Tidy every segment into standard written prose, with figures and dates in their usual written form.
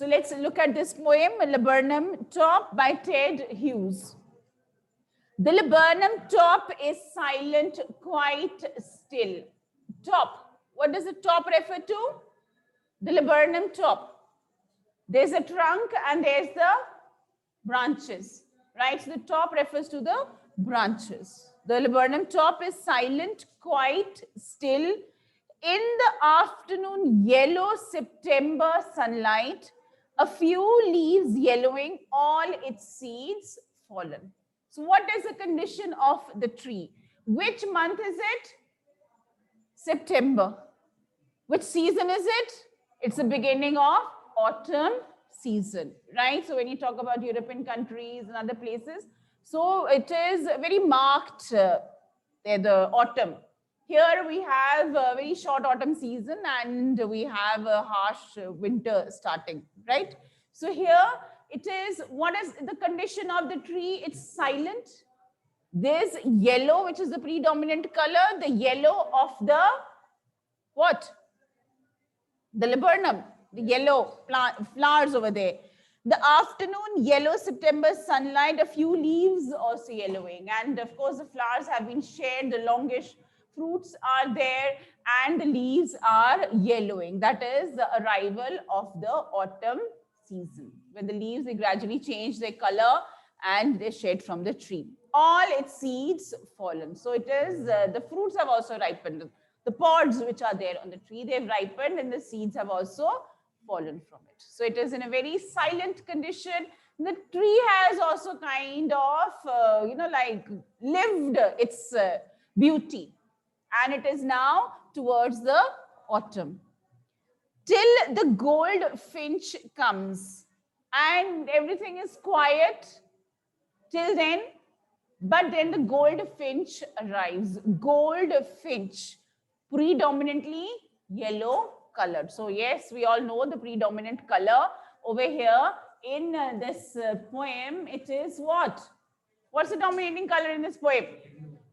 So let's look at this poem, Laburnum Top by Ted Hughes. The laburnum top is silent, quite still. Top. What does the top refer to? The laburnum top. There's a trunk and there's the branches, right? So the top refers to the branches. The laburnum top is silent, quite still. In the afternoon, yellow September sunlight, a few leaves yellowing, all its seeds fallen. So what is the condition of the tree? Which month is it? September. Which season is it? It's the beginning of autumn season, right? So when you talk about European countries and other places, so it is very marked the autumn. Here we have a very short autumn season and we have a harsh winter starting, right? So here it is, what is the condition of the tree? It's silent. There's yellow, which is the predominant color, the yellow of the what? The laburnum, the yellow flowers over there. The afternoon, yellow September sunlight, a few leaves also yellowing. And of course, the flowers have been shared, the longish fruits are there, and the leaves are yellowing. That is the arrival of the autumn season, when the leaves, they gradually change their color and they shed from the tree. All its seeds fallen. So it is, the fruits have also ripened. The pods which are there on the tree, they've ripened and the seeds have also fallen from it. So it is in a very silent condition. The tree has also kind of, like lived its beauty. And it is now towards the autumn. Till the goldfinch comes and everything is quiet till then. But then the goldfinch arrives. Goldfinch, predominantly yellow colored. So yes, we all know the predominant color over here in this poem. It is what? What's the dominating color in this poem?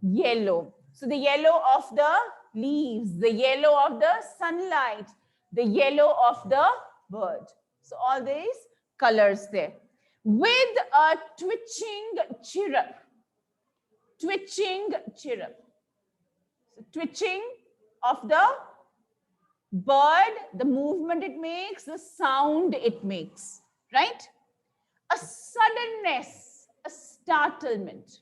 Yellow. So the yellow of the leaves, the yellow of the sunlight, the yellow of the bird. So all these colors there. With a twitching chirrup. Twitching chirrup. So twitching of the bird, the movement it makes, the sound it makes, right? A suddenness, a startlement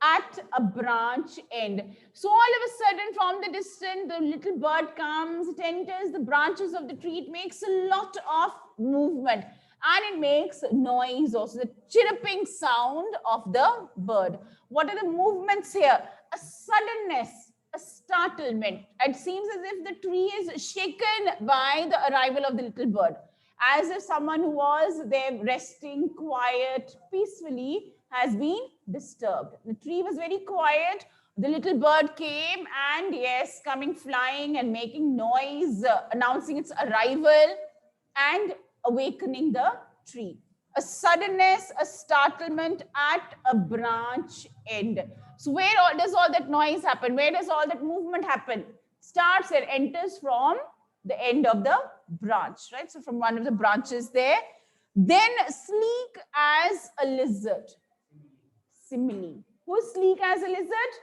at a branch end. So all of a sudden from the distance, the little bird comes, it enters the branches of the tree, it makes a lot of movement and it makes noise also, the chirruping sound of the bird. What are the movements here? A suddenness, a startlement. It seems as if the tree is shaken by the arrival of the little bird, as if someone who was there resting quiet, peacefully, has been disturbed. The tree was very quiet. The little bird came and yes, coming flying and making noise, announcing its arrival and awakening the tree. A suddenness, a startlement at a branch end. So where does all that noise happen? Where does all that movement happen? Starts and enters from the end of the branch, right? So from one of the branches there. Then sleek as a lizard. Simile. Who's sleek as a lizard?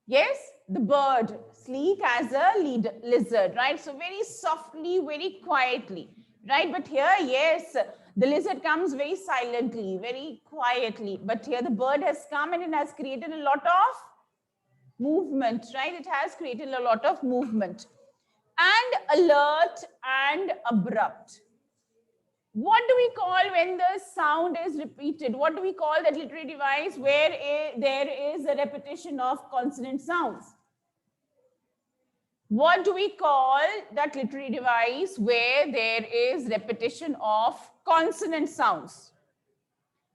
Yes, the bird. Sleek as a lizard, right? So very softly, very quietly, right? But here, yes, the lizard comes very silently, very quietly. But here the bird has come and it has created a lot of movement, right? It has created a lot of movement. And alert and abrupt. What do we call when the sound is repeated? What do we call that literary device where there is a repetition of consonant sounds? What do we call that literary device where there is repetition of consonant sounds?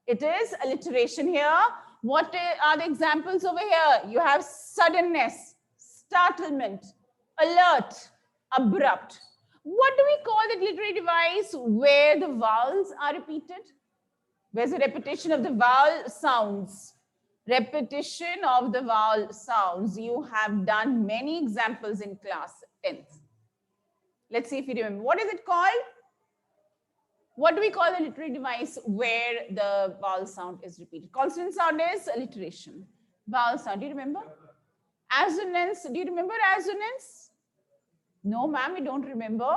It is alliteration here. What are the examples over here? You have suddenness, startlement, alert, abrupt. What do we call that literary device where the vowels are repeated? Where's the repetition of the vowel sounds? Repetition of the vowel sounds. You have done many examples in class 10th. Let's see if you remember. What is it called? What do we call the literary device where the vowel sound is repeated? Consonant sound is alliteration. Vowel sound, do you remember? Assonance, do you remember assonance? No, ma'am, we don't remember.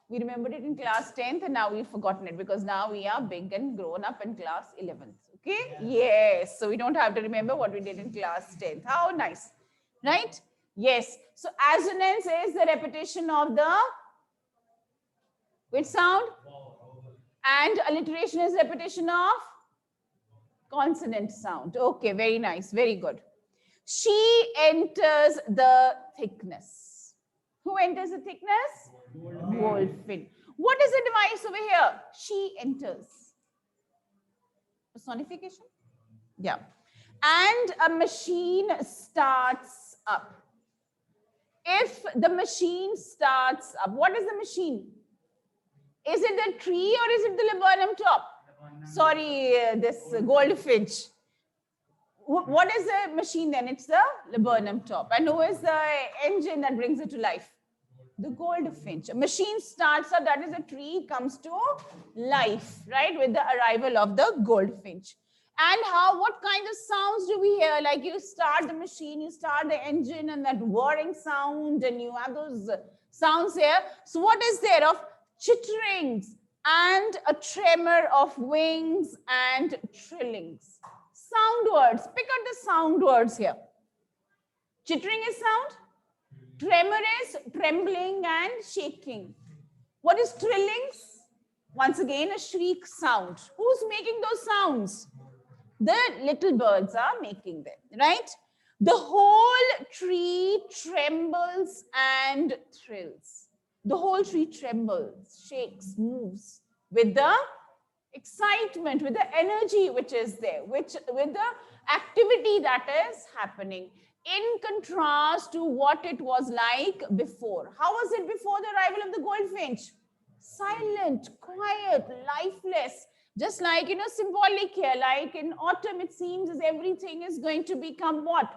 We remembered it in class 10th and now we've forgotten it because now we are big and grown up in class 11th. Okay? Yes. So we don't have to remember what we did in class 10th. How nice. Right? Yes. So assonance is the repetition of the which sound? And alliteration is repetition of consonant sound. Okay, very nice. Very good. She enters the thickness. Who enters the thickness? Goldfinch. What is the device over here? She enters. Personification? Yeah. And a machine starts up. If the machine starts up, what is the machine? Is it the tree or is it the laburnum top? Sorry, this goldfinch. What is the machine then? It's the laburnum top. And who is the engine that brings it to life? The goldfinch. A machine starts up, that is a tree, comes to life, right? With the arrival of the goldfinch. And what kind of sounds do we hear? Like you start the machine, you start the engine and that whirring sound and you have those sounds here. So what is there of chitterings and a tremor of wings and trillings? Sound words. Pick out the sound words here. Chittering is sound. Tremor is trembling and shaking. What is trillings? Once again, a shriek sound. Who's making those sounds? The little birds are making them, right? The whole tree trembles and thrills. The whole tree trembles, shakes, moves with the excitement, with the energy which is there, with the activity that is happening, in contrast to what it was like before. How was it before the arrival of the goldfinch? Silent, quiet, lifeless. Just like, symbolic here, like in autumn, it seems as everything is going to become what?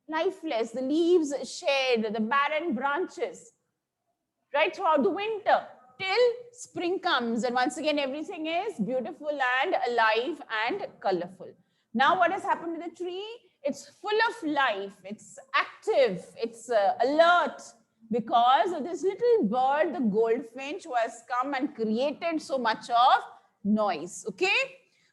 Lifeless. The leaves shed, the barren branches, right throughout the winter, till spring comes. And once again, everything is beautiful and alive and colorful. Now what has happened to the tree? It's full of life. It's active. It's alert because of this little bird, the goldfinch, who has come and created so much of noise. Okay.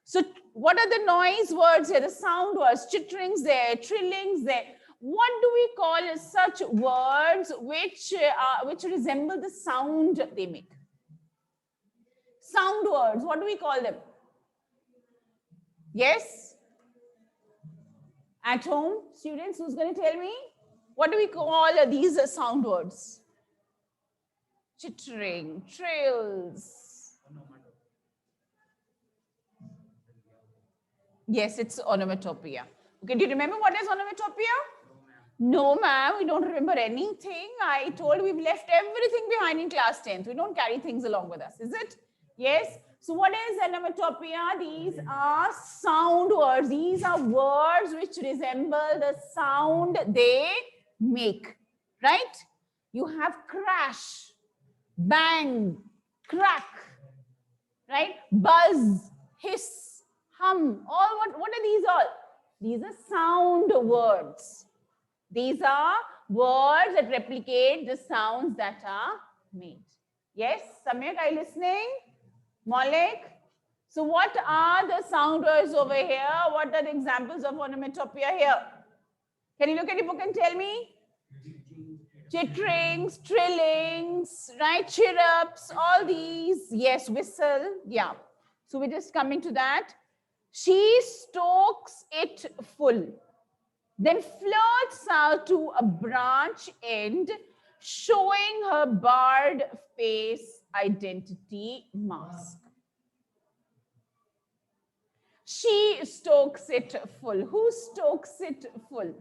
So what are the noise words here? The sound words, chitterings there, trillings there. What do we call such words which resemble the sound they make? Sound words, what do we call them? Yes? At home, students, who's going to tell me? What do we call these sound words? Chittering, trills. Yes, it's onomatopoeia. Okay, do you remember what is onomatopoeia? No, ma'am, we don't remember anything. I told we've left everything behind in class 10th. We don't carry things along with us, is it? Yes. So what is onomatopoeia? These are sound words. These are words which resemble the sound they make, right? You have crash, bang, crack, right? Buzz, hiss, hum. All what are these all? These are sound words. These are words that replicate the sounds that are made. Yes, Samyak, are you listening? Malik? So what are the sound words over here? What are the examples of onomatopoeia here? Can you look at your book and tell me? Chitterings, trillings, right? Chirrups, all these. Yes, whistle. Yeah. So we're just coming to that. She stokes it full. Then flirts out to a branch end, showing her barred face identity mask. She stokes it full. Who stokes it full?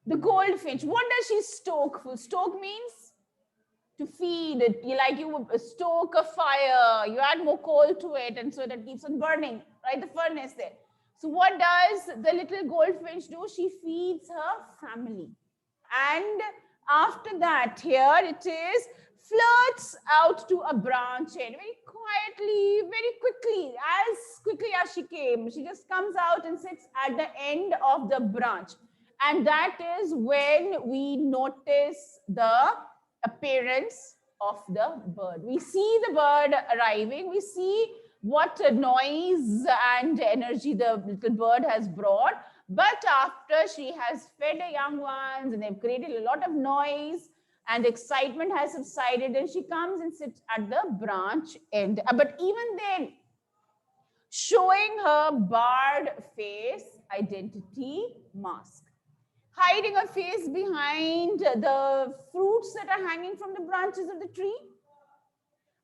The goldfinch. What does she stoke full? Stoke means to feed it. You would stoke a fire. You add more coal to it, and so that keeps on burning, right? The furnace there. So what does the little goldfinch do? She feeds her family. And after that, here it is, flirts out to a branch end very quietly, very quickly as she came. She just comes out and sits at the end of the branch. And that is when we notice the appearance of the bird. We see the bird arriving. We see what noise and energy the little bird has brought. But after she has fed the young ones and they've created a lot of noise and excitement has subsided, and she comes and sits at the branch end. But even then, showing her barred face, identity, mask, hiding her face behind the fruits that are hanging from the branches of the tree,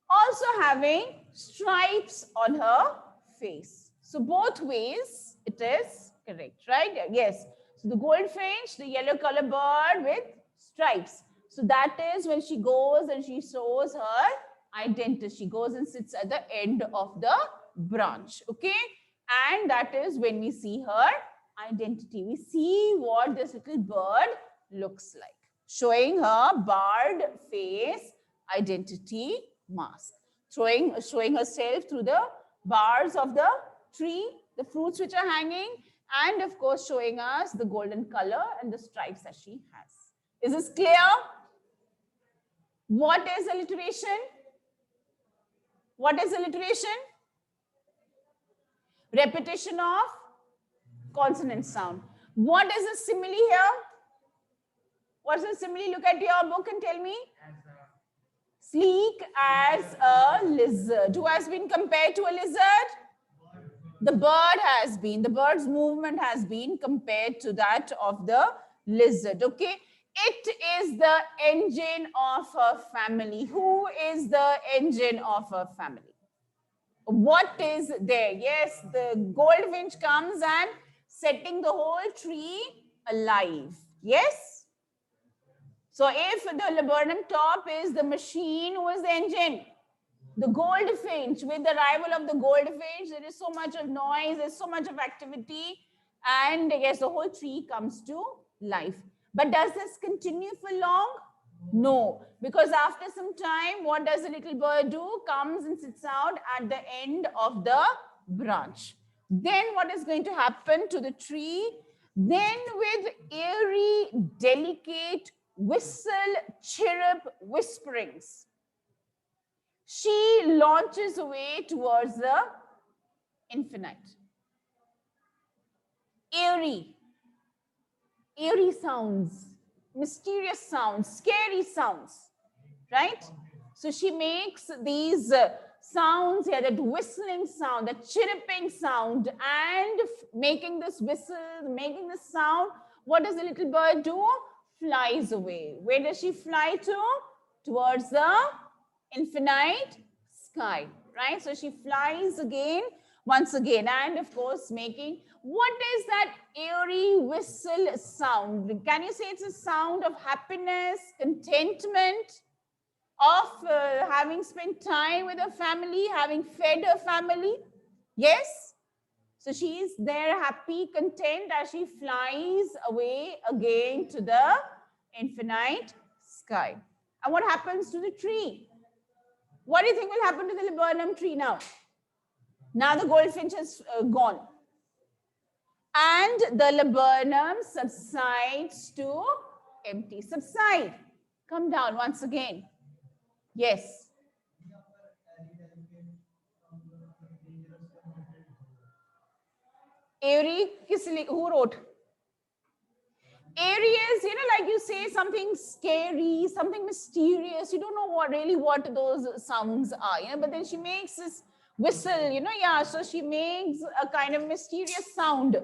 also having stripes on her face. So both ways it is correct, right? Yes. So the goldfinch, the yellow color bird with stripes. So that is when she goes and she shows her identity. She goes and sits at the end of the branch. Okay. And that is when we see her identity. We see what this little bird looks like, showing her barred face, identity, mask, showing herself through the bars of the tree, the fruits which are hanging, and of course showing us the golden color and the stripes that she has. Is this clear? What is alliteration? What is alliteration? Repetition of consonant sound. What is a simile here? What's a simile? Look at your book and tell me. Sleek as a lizard. Who has been compared to a lizard? The bird has been. The bird's movement has been compared to that of the lizard. Okay. It is the engine of a family. Who is the engine of a family? What is there? Yes, the goldfinch comes and setting the whole tree alive. Yes? So if the laburnum top is the machine, who is the engine? The goldfinch. With the arrival of the goldfinch, there is so much of noise, there's so much of activity, and yes, the whole tree comes to life. But does this continue for long? No, because after some time, what does the little bird do? Comes and sits out at the end of the branch. Then what is going to happen to the tree? Then with airy, delicate whistle, chirrup, whisperings, she launches away towards the infinite. Airy sounds, mysterious sounds, scary sounds, right? So she makes these sounds here, that whistling sound, that chirruping sound, and making this whistle, making this sound. What does the little bird do? Flies away. Where does she fly to? Towards the infinite sky, right? So she flies again, once again, and of course making, what is that airy whistle sound? Can you say it's a sound of happiness, contentment, of having spent time with her family, having fed her family? Yes? So she is there happy, content as she flies away again to the infinite sky. And what happens to the tree? What do you think will happen to the laburnum tree now? Now the goldfinch is gone. And the laburnum subsides to empty. Subside. Come down once again. Yes. Airy, who wrote? Airy is, like you say, something scary, something mysterious. You don't know what those sounds are, but then she makes this whistle, so she makes a kind of mysterious sound.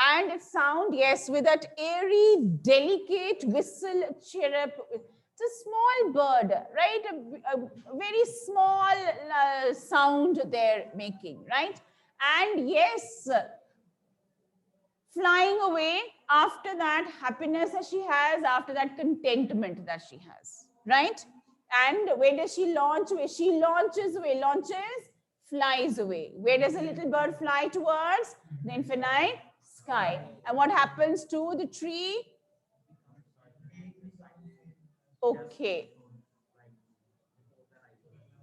And it sound, yes, with that airy, delicate whistle, chirrup. It's a small bird, right? A very small sound they're making, right? And yes, flying away after that happiness that she has, after that contentment that she has, right? And where does she launch away? She launches away, flies away. Where does a little bird fly towards? The infinite sky. And what happens to the tree? Okay.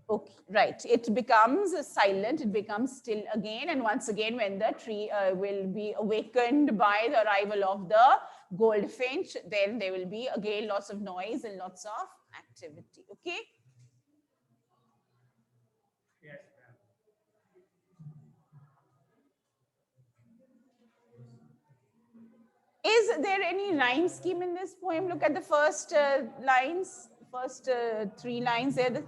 Okay, right. It becomes silent, it becomes still again. And once again, when the tree will be awakened by the arrival of the goldfinch, then there will be again lots of noise and lots of activity. Okay. Yes. Is there any rhyme scheme in this poem? Look at the first lines, first three lines there. The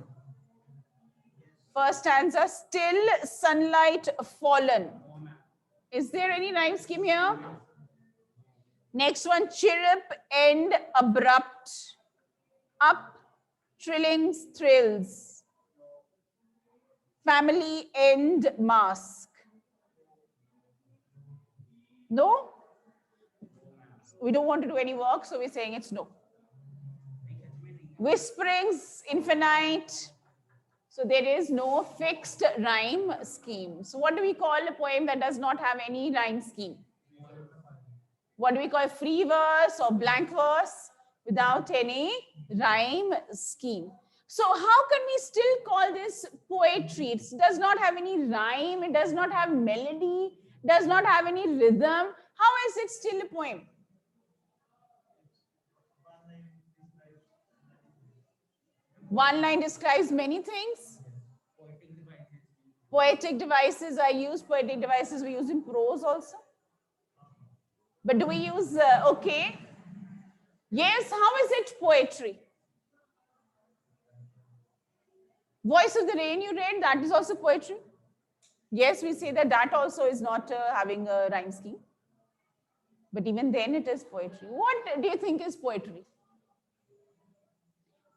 first stanza, still sunlight fallen. Is there any rhyme scheme here? Next one, chirrup, end, abrupt, up, trilling, thrills, family, end, mask. No? We don't want to do any work, so we're saying it's no. Whisperings, infinite. So there is no fixed rhyme scheme. So what do we call a poem that does not have any rhyme scheme? What do we call free verse or blank verse without any rhyme scheme? So how can we still call this poetry? It does not have any rhyme, it does not have melody, does not have any rhythm. How is it still a poem? One line describes many things. Poetic devices are used. Poetic devices we use in prose also. But do we use, okay? Yes, how is it poetry? Voice of the Rain you read, that is also poetry. Yes, we say that that also is not having a rhyme scheme. But even then it is poetry. What do you think is poetry?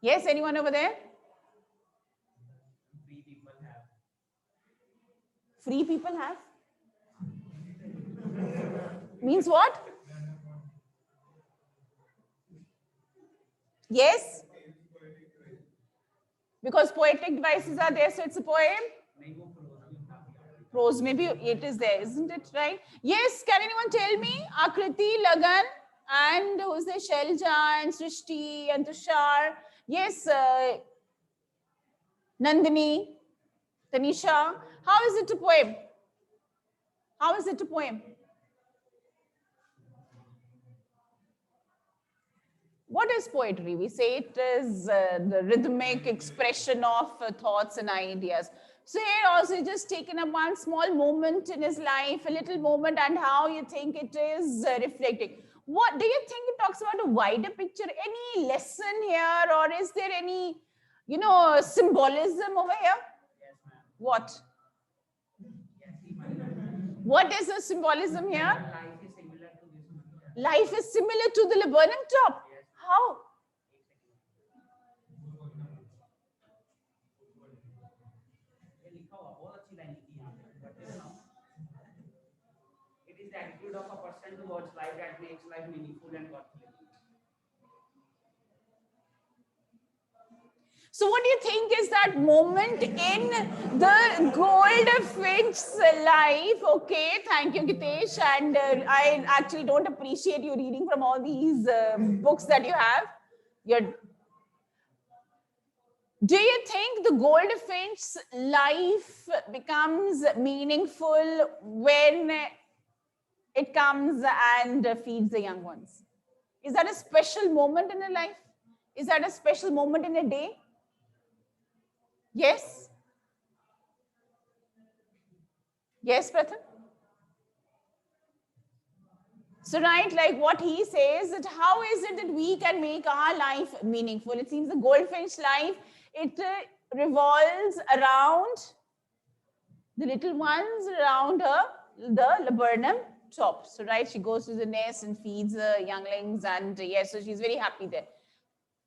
Yes, anyone over there? Free people have. Free people have? Means what? Yes? Because poetic devices are there, so it's a poem. Prose, maybe it is there, isn't it? Right? Yes, can anyone tell me? Akriti, Lagan, and who's there? Shelja and Srishti and Tushar. Yes, Nandini, Tanisha. How is it a poem? How is it a poem? What is poetry? We say it is the rhythmic expression of thoughts and ideas. So here also he's just taken up one small moment in his life, a little moment, and how you think it is reflecting. What do you think it talks about a wider picture? Any lesson here, or is there any, symbolism over here? Yes, ma'am. What? Yes, What is the symbolism here? life is similar to this one. Life is similar to the laburnum top. Yes. How? ये लिखा हुआ बहुत अच्छी line लिखी है यहाँ पे but you know, it is the attitude of a person towards life that makes life meaningful and worth living. So what do you think is that moment in the goldfinch's life? Okay, thank you, Gitesh. And I actually don't appreciate you reading from all these books that you have. Do you think the goldfinch's life becomes meaningful when it comes and feeds the young ones? Is that a special moment in a life? Is that a special moment in a day? Yes? Yes, Pratham? So, right, like what he says, that how is it that we can make our life meaningful? It seems the goldfinch life, it revolves around the little ones around her, the laburnum top. So, right, she goes to the nest and feeds the younglings, and yes, so she's very happy there.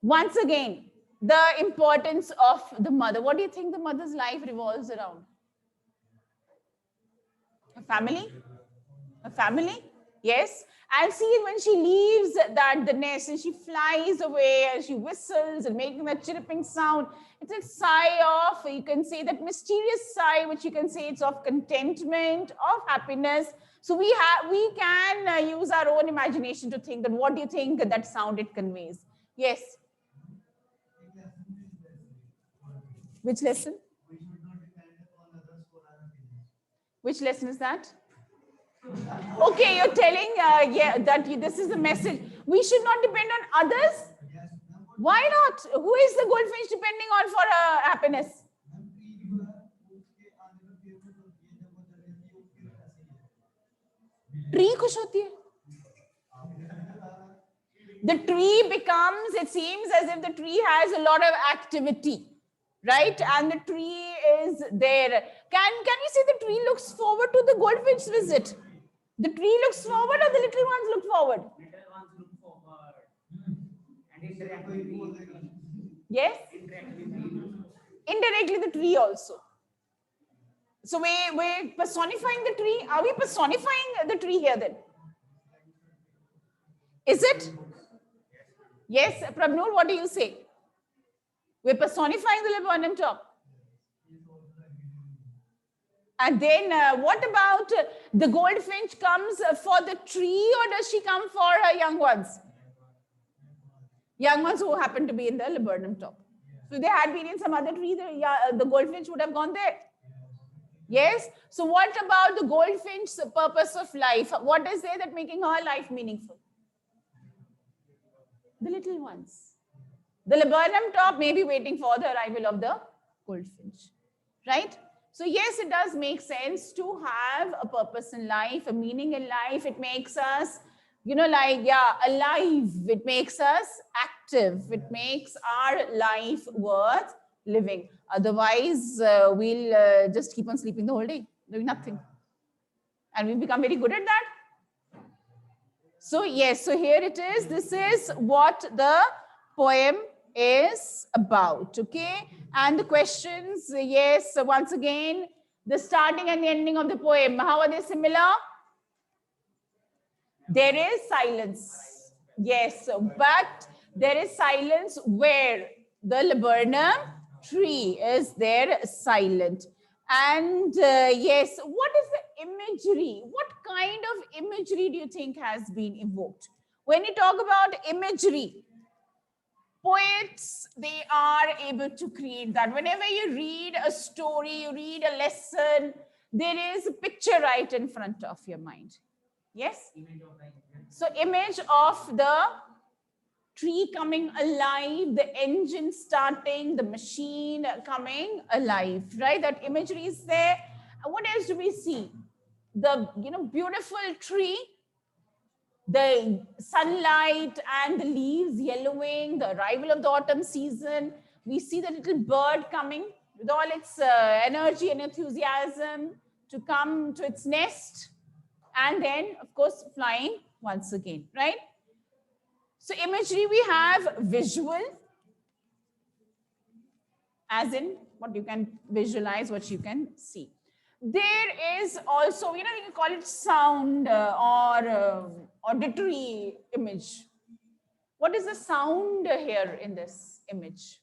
Once again, the importance of the mother. What do you think the mother's life revolves around? A family? A family? Yes. And see when she leaves the nest and she flies away and she whistles and making that chirping sound. It's a sigh of, you can say that mysterious sigh, which you can say it's of contentment, of happiness. So we can use our own imagination to think that what do you think that sound it conveys? Yes. Which lesson? Which lesson is that? Okay, you're telling yeah, that this is the message. We should not depend on others. Why not? Who is the goldfinch depending on for happiness? Tree खुश होती है. The tree becomes, it seems as if the tree has a lot of activity, right? And the tree is there. Can you see the tree looks forward to the goldfinch visit? The tree looks forward or the little ones look forward? Little ones look forward and interact with the tree. Yes? Interact with the tree. Indirectly the tree also. So we're personifying the tree. Are we personifying the tree here then? Is it? Yes, Prabnur, what do you say? We're personifying the laburnum top. And then what about the goldfinch comes for the tree, or does she come for her young ones? Young ones who happen to be in the laburnum top. So if they had been in some other tree, the goldfinch would have gone there. Yes. So what about the goldfinch's purpose of life? What is there that making her life meaningful? The little ones. The laburnum top may be waiting for the arrival of the goldfinch, right? So yes, it does make sense to have a purpose in life, a meaning in life. It makes us, alive. It makes us active. It makes our life worth living. Otherwise, we'll just keep on sleeping the whole day, doing nothing. And we become very good at that. So yes, so here it is. This is what the poem is about, okay? And the questions, yes, so once again, the starting and the ending of the poem, how are they similar? There is silence, yes, but there is silence where the laburnum tree is there silent. And yes, what is the imagery? What kind of imagery do you think has been evoked? When you talk about imagery, poets, they are able to create that. Whenever you read a story, you read a lesson, there is a picture right in front of your mind. Yes? So image of the tree coming alive, the engine starting, the machine coming alive, right? That imagery is there. And what else do we see? The beautiful tree, the sunlight and the leaves yellowing, the arrival of the autumn season. We see the little bird coming with all its energy and enthusiasm to come to its nest. And then, of course, flying once again, right? So imagery, we have visual, as in what you can visualize, what you can see. There is also, you can call it sound or auditory image. What is the sound here in this image?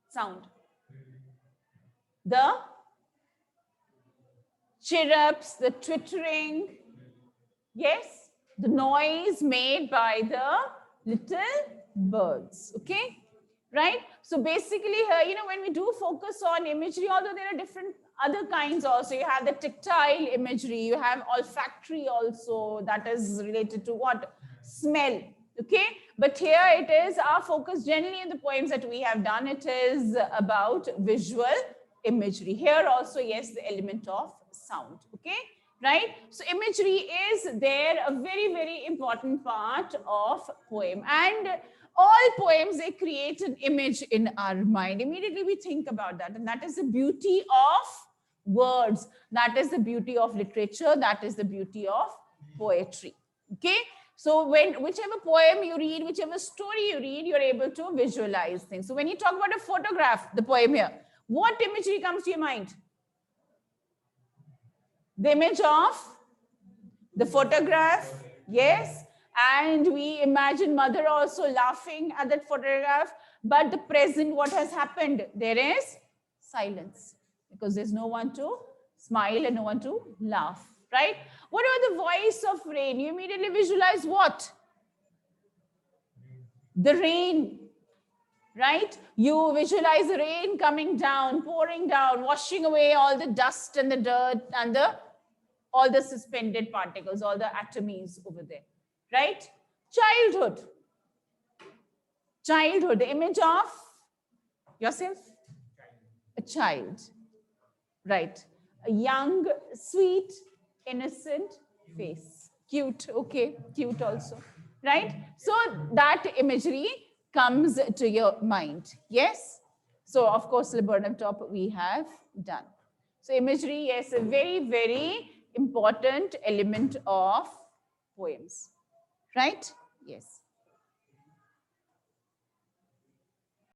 Sound. The chirrups, the twittering, yes, the noise made by the little birds, okay, right? So basically here, when we do focus on imagery, although there are different other kinds also, you have the tactile imagery, you have olfactory also, that is related to what? Smell, okay? But here it is our focus generally in the poems that we have done, it is about visual imagery. Here also, yes, the element of sound, okay? Right? So imagery is there, a very, very important part of poem. And all poems, they create an image in our mind. Immediately we think about that. And that is the beauty of words. That is the beauty of literature. That is the beauty of poetry. Okay? So whichever poem you read, whichever story you read, you're able to visualize things. So when you talk about a photograph, the poem here, what imagery comes to your mind? The image of the photograph, yes. And we imagine mother also laughing at that photograph. But the present, what has happened? There is silence because there's no one to smile and no one to laugh, right? What about the voice of rain? You immediately visualize what? The rain. right? You visualize the rain coming down, pouring down, washing away all the dust and the dirt and all the suspended particles, all the atomies over there, right? Childhood. Childhood, the image of yourself, a child, right? A young, sweet, innocent face. Cute, okay, cute also, right? So that imagery comes to your mind, yes? So of course, laburnum top we have done. So imagery, yes, a very, very important element of poems, right? Yes.